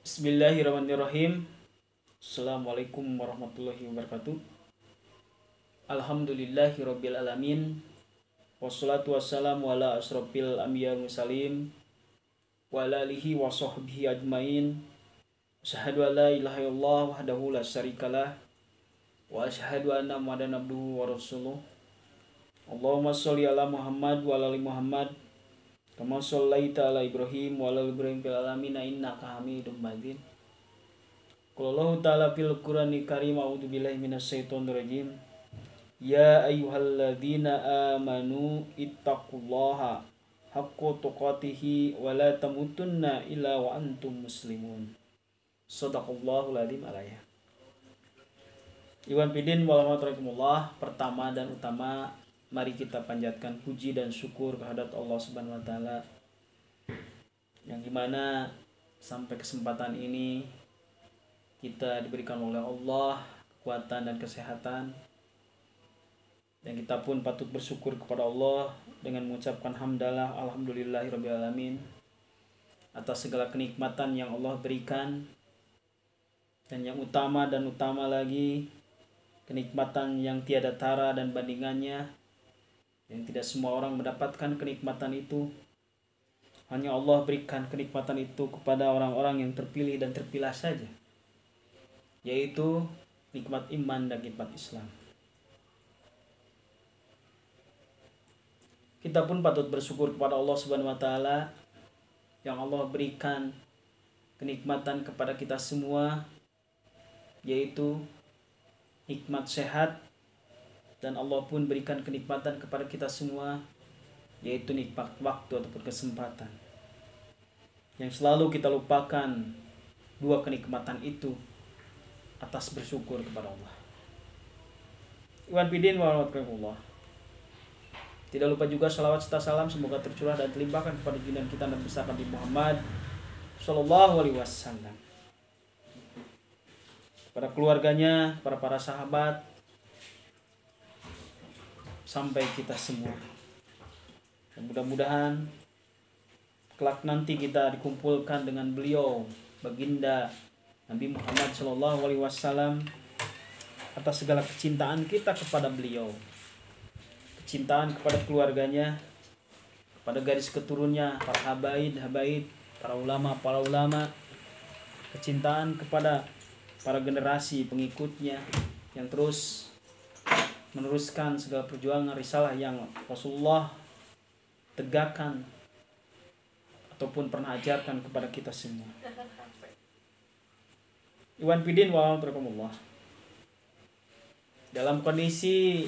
Bismillahirrahmanirrahim. Assalamualaikum warahmatullahi wabarakatuh. Alhamdulillahirabbil alamin. Wassalatu wassalamu ala asrofil anbiya wal mursalin wa ala alihi wa sahbihi ajmain. Asyhadu an la ilaha illallah wahdahu la syarikalah wa asyhadu anna Muhammadan abduhu wa rasuluh. Allahumma sholli ala Muhammad wa ala ali Muhammad kama shallaita ala Ibrahim wa ala Ibrahim fil alamin innaka Hamidum Majid. Qala Allah ta'ala fil Qur'anil Karim, a'udzu billahi minasyaitonir rajim. Ya ayyuhalladzina amanu ittaqullaha haqqa tuqatih wa la tamutunna illa wa antum muslimun. Shadaqallahul adzim alaihi. Iwan Pidin walhamdulillah. Pertama dan utama, mari kita panjatkan puji dan syukur kehadirat Allah Subhanahu wa taala yang dimana sampai kesempatan ini kita diberikan oleh Allah kekuatan dan kesehatan, dan kita pun patut bersyukur kepada Allah dengan mengucapkan hamdalah alhamdulillahirabbil alamin atas segala kenikmatan yang Allah berikan, dan yang utama lagi kenikmatan yang tiada tara dan bandingannya, yang tidak semua orang mendapatkan kenikmatan itu. Hanya Allah berikan kenikmatan itu kepada orang-orang yang terpilih dan terpilah saja, yaitu nikmat iman dan nikmat Islam. Kita pun patut bersyukur kepada Allah Subhanahu wa taala yang Allah berikan kenikmatan kepada kita semua, yaitu nikmat sehat, dan Allah pun berikan kenikmatan kepada kita semua, yaitu nikmat waktu ataupun kesempatan. Yang selalu kita lupakan dua kenikmatan itu atas bersyukur kepada Allah. Iwan Pidin warahmatullah. Tidak lupa juga salawat serta salam semoga tercurah dan terlimpahkan kepada junjungan kita Nabi besar Nabi Muhammad sallallahu alaihi wasallam, kepada keluarganya, kepada para sahabat, sampai kita semua. Dan mudah-mudahan kelak nanti kita dikumpulkan dengan beliau, baginda Nabi Muhammad sallallahu alaihi wasallam, atas segala kecintaan kita kepada beliau, kecintaan kepada keluarganya, kepada garis keturunnya, para habaib, para ulama, kecintaan kepada para generasi pengikutnya yang terus meneruskan segala perjuangan risalah yang Rasulullah tegakkan ataupun pernah ajarkan kepada kita semua. Iwan Pidin walhamdulillah. Dalam kondisi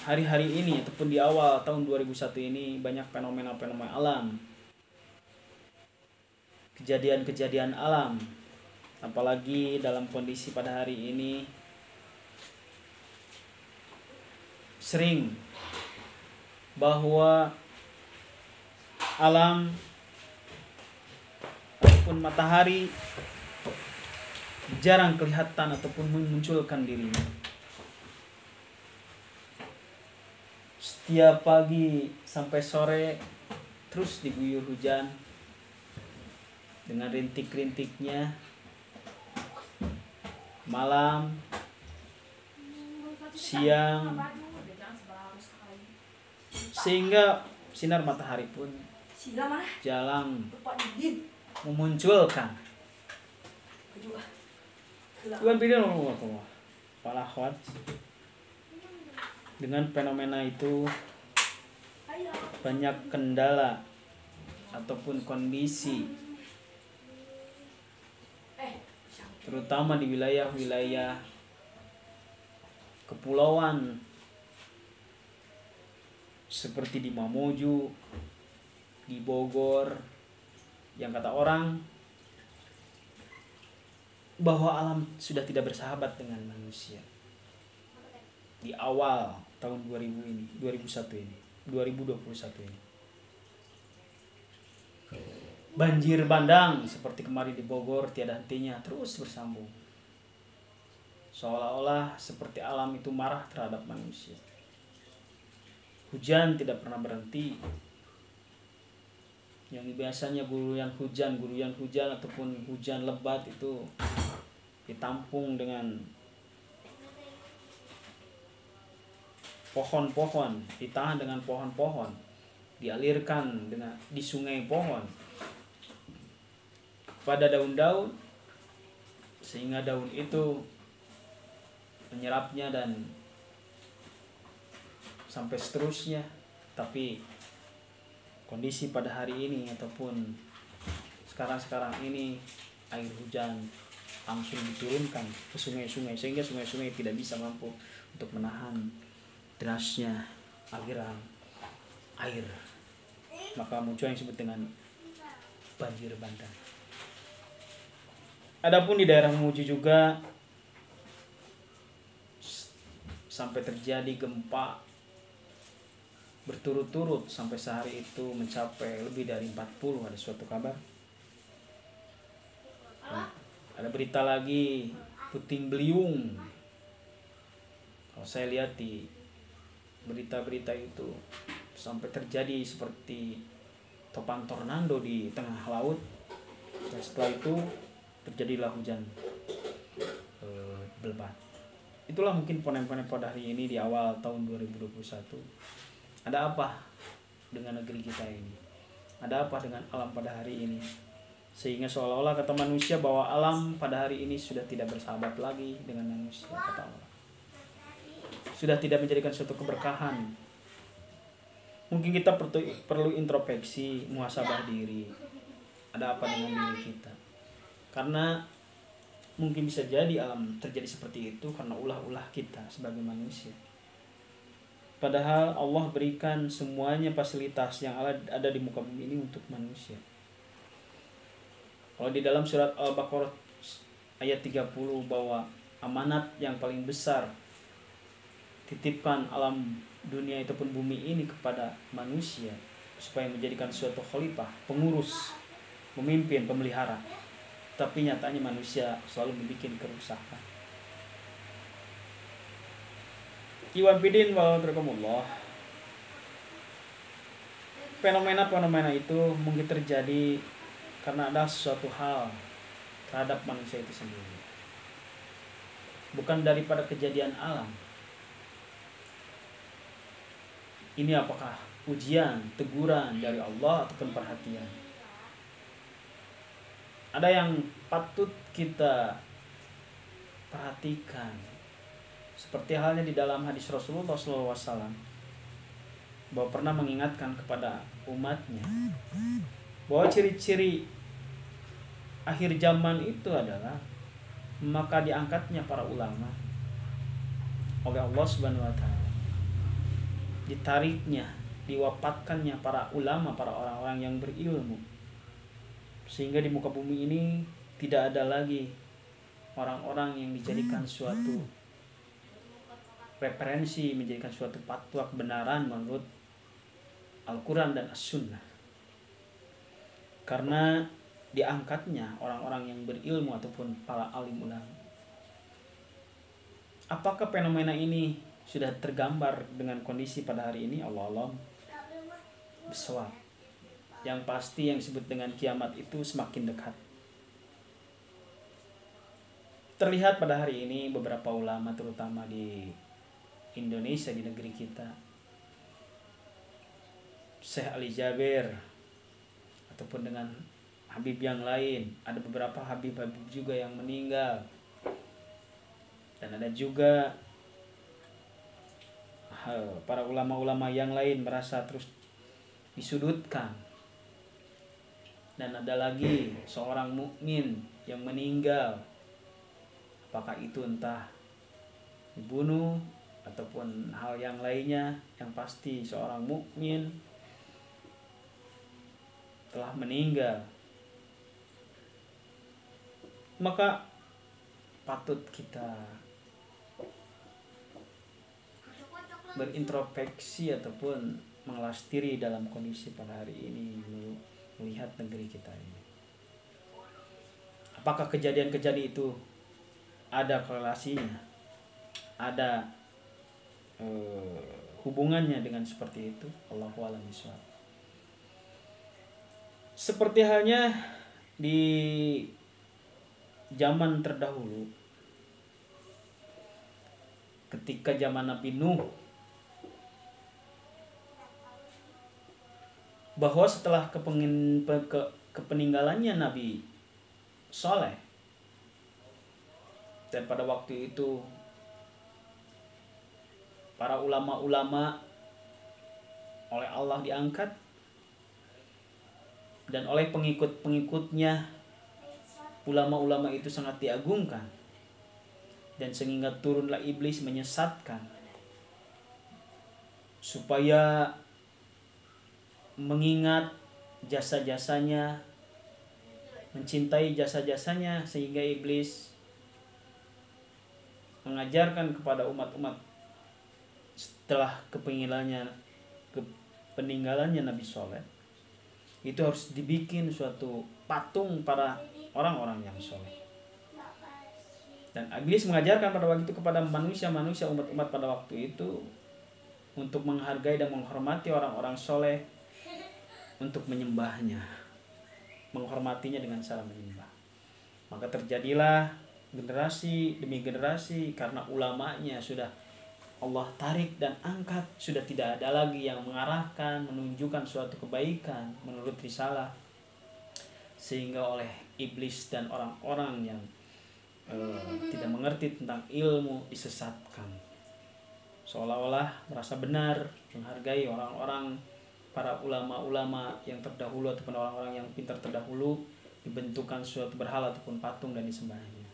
hari-hari ini ataupun di awal tahun 2001 ini, banyak fenomena-fenomena alam, kejadian-kejadian alam, apalagi dalam kondisi pada hari ini sering bahwa alam ataupun matahari jarang kelihatan ataupun memunculkan dirinya. Setiap pagi sampai sore terus diguyur hujan dengan rintik-rintiknya. Malam, siang, sehingga sinar matahari pun jarang memunculkan. Tuhan pilih para akhwat, dengan fenomena itu banyak kendala ataupun kondisi, terutama di wilayah-wilayah kepulauan seperti di Mamuju, di Bogor, yang kata orang bahwa alam sudah tidak bersahabat dengan manusia di awal tahun 2021 ini. Banjir bandang seperti kemarin di Bogor tiada hentinya, terus bersambung. Seolah-olah seperti alam itu marah terhadap manusia. Hujan tidak pernah berhenti. yang biasanya guyuran hujan ataupun hujan lebat itu ditampung dengan pohon-pohon, ditahan dengan pohon-pohon, dialirkan di sungai pohon pada daun-daun, sehingga daun itu menyerapnya dan sampai seterusnya. Tapi kondisi pada hari ini ataupun sekarang ini, air hujan langsung diturunkan ke sungai-sungai, sehingga sungai-sungai tidak bisa mampu untuk menahan derasnya aliran air, maka muncul yang disebut dengan banjir bandang. Adapun di daerah Mamuju juga sampai terjadi gempa berturut-turut sampai sehari itu mencapai lebih dari 40, ada suatu kabar. Nah, ada berita lagi puting beliung. Kalau saya lihat di berita-berita itu sampai terjadi seperti topan tornado di tengah laut, dan setelah itu terjadilah hujan lebat. Itulah mungkin poin-poin pada hari ini di awal tahun 2021. Ada apa dengan negeri kita ini? Ada apa dengan alam pada hari ini? Sehingga seolah-olah kata manusia bahwa alam pada hari ini sudah tidak bersahabat lagi dengan manusia, kata Allah. Sudah tidak menjadikan suatu keberkahan. Mungkin kita perlu introspeksi, muhasabah diri. Ada apa dengan diri kita? Karena mungkin bisa jadi alam terjadi seperti itu karena ulah-ulah kita sebagai manusia. Padahal Allah berikan semuanya fasilitas yang ada di muka bumi ini untuk manusia. Kalau di dalam surat Al-Baqarah ayat 30 bahwa amanat yang paling besar titipkan alam dunia ataupun bumi ini kepada manusia supaya menjadikan suatu khalifah, pengurus, pemimpin, pemelihara. Tapi nyatanya manusia selalu membuat kerusakan. Iwan Pidin wa'alaikumullah. Fenomena-fenomena itu mungkin terjadi karena ada suatu hal terhadap manusia itu sendiri, bukan daripada kejadian alam. Ini apakah ujian, teguran dari Allah ataupun perhatian? Ada yang patut kita perhatikan, seperti halnya di dalam hadis Rasulullah SAW, bahwa pernah mengingatkan kepada umatnya bahwa ciri-ciri akhir zaman itu adalah maka diangkatnya para ulama oleh Allah Subhanahu wa taala, ditariknya, diwafatkannya para ulama, para orang-orang yang berilmu, sehingga di muka bumi ini tidak ada lagi orang-orang yang dijadikan suatu referensi, menjadikan suatu fatwa kebenaran menurut Al-Quran dan As-Sunnah, karena diangkatnya orang-orang yang berilmu ataupun para alim ulama. Apakah fenomena ini sudah tergambar dengan kondisi pada hari ini? Allah bisawab. Yang pasti yang disebut dengan kiamat itu semakin dekat. Terlihat pada hari ini beberapa ulama terutama di Indonesia, di negeri kita, Syekh Ali Jaber ataupun dengan habib yang lain, ada beberapa habib-habib juga yang meninggal, dan ada juga para ulama-ulama yang lain merasa terus disudutkan. Dan ada lagi seorang mukmin yang meninggal, apakah itu entah dibunuh ataupun hal yang lainnya, yang pasti seorang mukmin telah meninggal. Maka patut kita berintrospeksi ataupun mengelas diri dalam kondisi pada hari ini, melihat negeri kita ini. Apakah kejadian-kejadian itu ada korelasinya, ada hubungannya dengan seperti itu? Allahu a'lam bishawab. Seperti halnya di zaman terdahulu, ketika zaman Nabi Nuh, bahwa setelah kepeninggalannya Nabi Soleh, dan pada waktu itu para ulama-ulama oleh Allah diangkat, dan oleh pengikut-pengikutnya ulama-ulama itu sangat diagungkan, dan sehingga turunlah iblis menyesatkan supaya mengingat jasa-jasanya, mencintai jasa-jasanya, sehingga iblis mengajarkan kepada umat-umat setelah peninggalannya Nabi Soleh, itu harus dibikin suatu patung para orang-orang yang soleh. Dan iblis mengajarkan pada waktu itu kepada manusia-manusia umat-umat pada waktu itu untuk menghargai dan menghormati orang-orang soleh, untuk menyembahnya, menghormatinya dengan cara menyembah. Maka terjadilah generasi demi generasi, karena ulamanya sudah Allah tarik dan angkat, sudah tidak ada lagi yang mengarahkan, menunjukkan suatu kebaikan menurut risalah, sehingga oleh iblis dan orang-orang yang tidak mengerti tentang ilmu disesatkan, seolah-olah merasa benar, menghargai orang-orang, para ulama-ulama yang terdahulu ataupun orang-orang yang pintar terdahulu, dibentukkan suatu berhala ataupun patung dan disembahnya.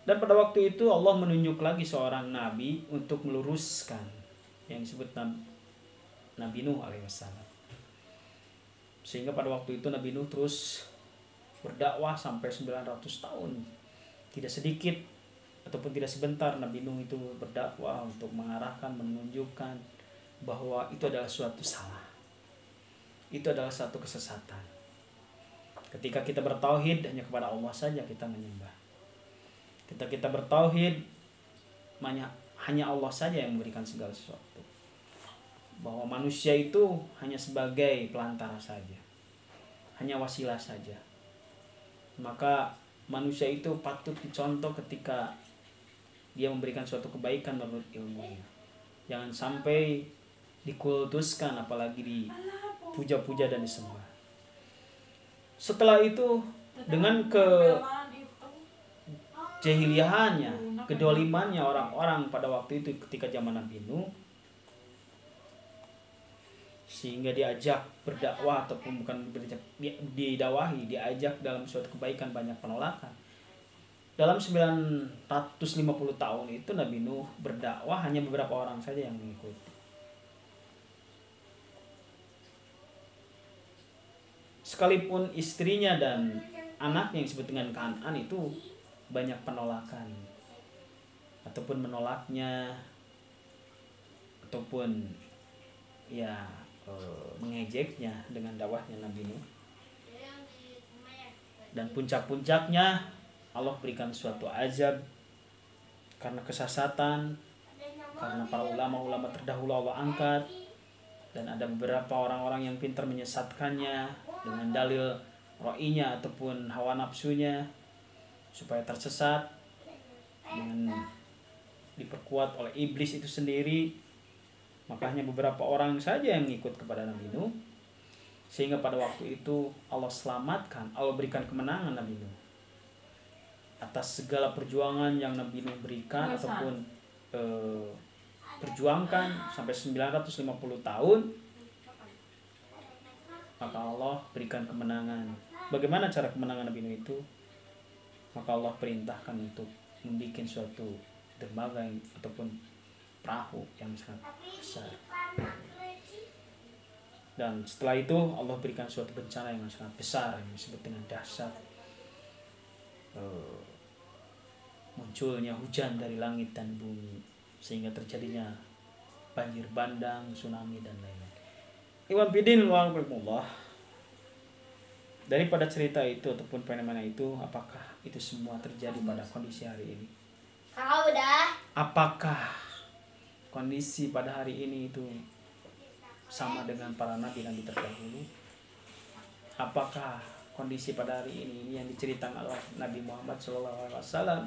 Dan pada waktu itu Allah menunjuk lagi seorang nabi untuk meluruskan yang disebut Nabi Nuh alaihissalam. Sehingga pada waktu itu Nabi Nuh terus berdakwah sampai 900 tahun. Tidak sedikit ataupun tidak sebentar Nabi Nuh itu berdakwah untuk mengarahkan, menunjukkan bahwa itu adalah suatu salah. Itu adalah satu kesesatan. Ketika kita bertauhid, hanya kepada Allah saja kita menyembah. Ketika kita bertauhid, hanya Allah saja yang memberikan segala sesuatu. Bahwa manusia itu hanya sebagai pelantara saja, hanya wasilah saja. Maka manusia itu patut dicontoh ketika dia memberikan suatu kebaikan menurut ilmunya. Jangan sampai dikultuskan, apalagi dipuja-puja dan disembah. Setelah itu, dengan jahiliyahannya, kedolimannya orang-orang pada waktu itu ketika zaman Nabi Nuh, sehingga diajak berdakwah ataupun bukan didakwahi, diajak dalam suatu kebaikan, banyak penolakan. Dalam 950 tahun itu Nabi Nuh berdakwah, hanya beberapa orang saja yang mengikuti. Sekalipun istrinya dan anaknya yang disebut dengan Kan'an itu banyak penolakan ataupun menolaknya, ataupun mengejeknya dengan dakwahnya Nabi Nuh. Dan puncak-puncaknya Allah berikan suatu azab karena kesesatan, karena para ulama-ulama terdahulu Allah angkat, dan ada beberapa orang-orang yang pintar menyesatkannya dengan dalil ro'inya ataupun hawa nafsunya supaya tersesat, dengan diperkuat oleh iblis itu sendiri. Makanya beberapa orang saja yang mengikut kepada Nabi Nuh, sehingga pada waktu itu Allah selamatkan, Allah berikan kemenangan Nabi Nuh atas segala perjuangan yang Nabi Nuh berikan ataupun perjuangkan sampai 950 tahun. Maka Allah berikan kemenangan. Bagaimana cara kemenangan Nabi Nuh itu? Maka Allah perintahkan untuk membuat suatu dermaga ataupun perahu yang sangat besar. Dan setelah itu Allah berikan suatu bencana yang sangat besar yang disebut dengan dahsyat. Munculnya hujan dari langit dan bumi, sehingga terjadinya banjir bandang, tsunami dan lain-lain. Iwan bidin wa'alaikumullah. Daripada cerita itu ataupun fenomena itu, apakah itu semua terjadi pada kondisi hari ini? Apakah kondisi pada hari ini itu sama dengan para nabi-nabi terdahulu? apakah kondisi pada hari ini yang diceritakan oleh Nabi Muhammad SAW,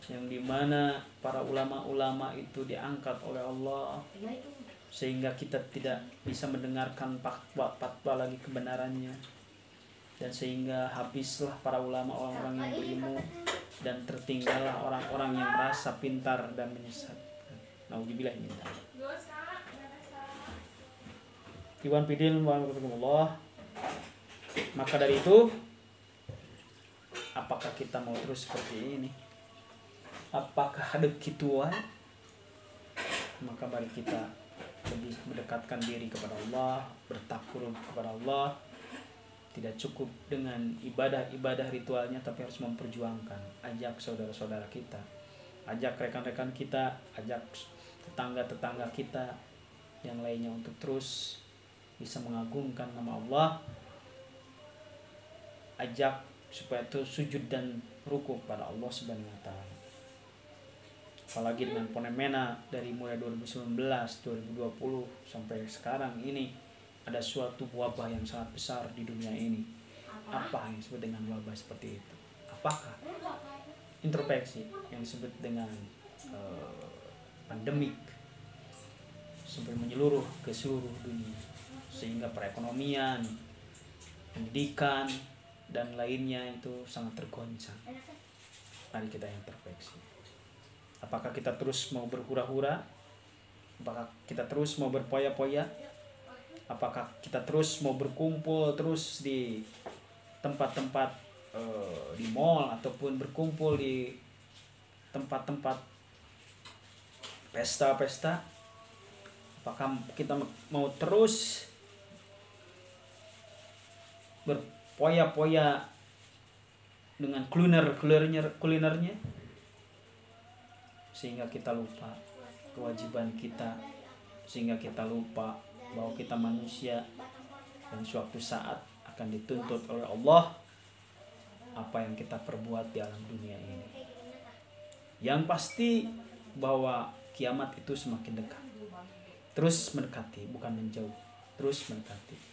yang dimana para ulama-ulama itu diangkat oleh Allah sehingga kita tidak bisa mendengarkan fatwa lagi kebenarannya, dan sehingga habislah para ulama, orang-orang yang berilmu, dan tertinggallah orang-orang yang merasa pintar dan menyesatkan. Nauzubillah min dzalik. Iwan Pidil warahmatullah. Maka dari itu, apakah kita mau terus seperti ini? Apakah ada kituan? Maka mari kita lebih mendekatkan diri kepada Allah, bertakarub kepada Allah. Tidak cukup dengan ibadah-ibadah ritualnya, tapi harus memperjuangkan. Ajak saudara-saudara kita, ajak rekan-rekan kita, ajak tetangga-tetangga kita yang lainnya untuk terus bisa mengagungkan nama Allah. Ajak supaya itu sujud dan ruku pada Allah Subhanahu wa taala. Apalagi dengan fenomena dari mulai 2019, 2020 sampai sekarang ini, ada suatu wabah yang sangat besar di dunia ini. Apa yang disebut dengan wabah seperti itu? Apakah introspeksi yang disebut dengan pandemik sampai menyeluruh ke seluruh dunia, sehingga perekonomian, pendidikan, dan lainnya itu sangat tergoncang. Mari kita introspeksi. Apakah kita terus mau berhura-hura? Apakah kita terus mau berpoya-poya? Apakah kita terus mau berkumpul terus di tempat-tempat di mall, ataupun berkumpul di tempat-tempat pesta-pesta? Apakah kita mau terus berpoya-poya dengan kulinernya sehingga kita lupa kewajiban kita, sehingga kita lupa bahwa kita manusia dan suatu saat akan dituntut oleh Allah apa yang kita perbuat di alam dunia ini. Yang pasti bahwa kiamat itu semakin dekat, terus mendekati, bukan menjauh, terus mendekati.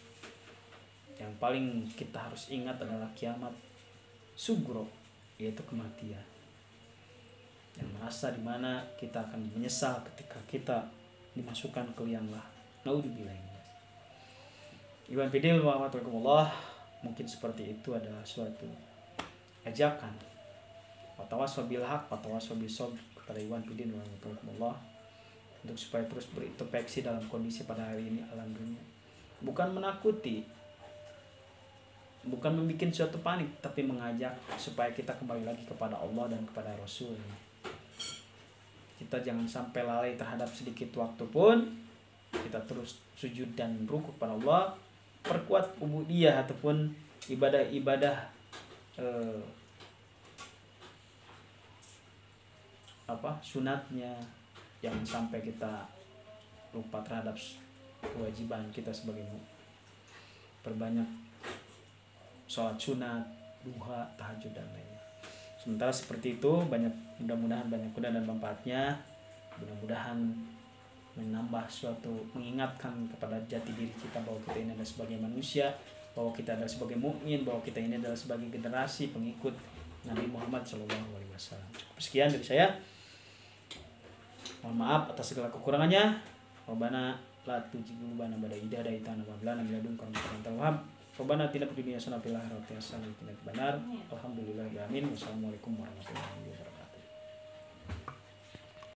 Yang paling kita harus ingat adalah kiamat sugro, yaitu kematian, yang merasa dimana kita akan menyesal ketika kita dimasukkan ke liang lahat. Naudzubillah. Iwan Fidil warahmatullah. Mungkin seperti itu adalah suatu ajakan watawassaw bil haq watawassaw bis sabr kepada Iwan Fidil warahmatullah, untuk supaya terus berintrospeksi dalam kondisi pada hari ini alam dunia. Bukan menakuti, bukan membuat suatu panik, tapi mengajak supaya kita kembali lagi kepada Allah dan kepada Rasul. Kita jangan sampai lalai terhadap sedikit waktu pun. Kita terus sujud dan rukuk kepada Allah. Perkuat ubudiyah ataupun ibadah-ibadah sunatnya. Jangan sampai kita lupa terhadap kewajiban kita sebagai perbanyak sholat sunat, duha, tahajud, dan lainnya. Sementara seperti itu, mudah-mudahan banyak guna dan manfaatnya. Mudah-mudahan menambah suatu, mengingatkan kepada jati diri kita bahwa kita ini adalah sebagai manusia, bahwa kita adalah sebagai mukmin, bahwa kita ini adalah sebagai generasi pengikut Nabi Muhammad SAW. Sekian dari saya. Mohon maaf atas segala kekurangannya. Rabbana la tuzigh qulubana ba'da idh hadaytana wa hab lana min ladunka rahmatan wa hab Rabbana atina fid dunya hasanah wa fil akhirati hasanah wa qina adzabannar. Alhamdulillahirabbil alamin. Wassalamualaikum warahmatullahi wabarakatuh.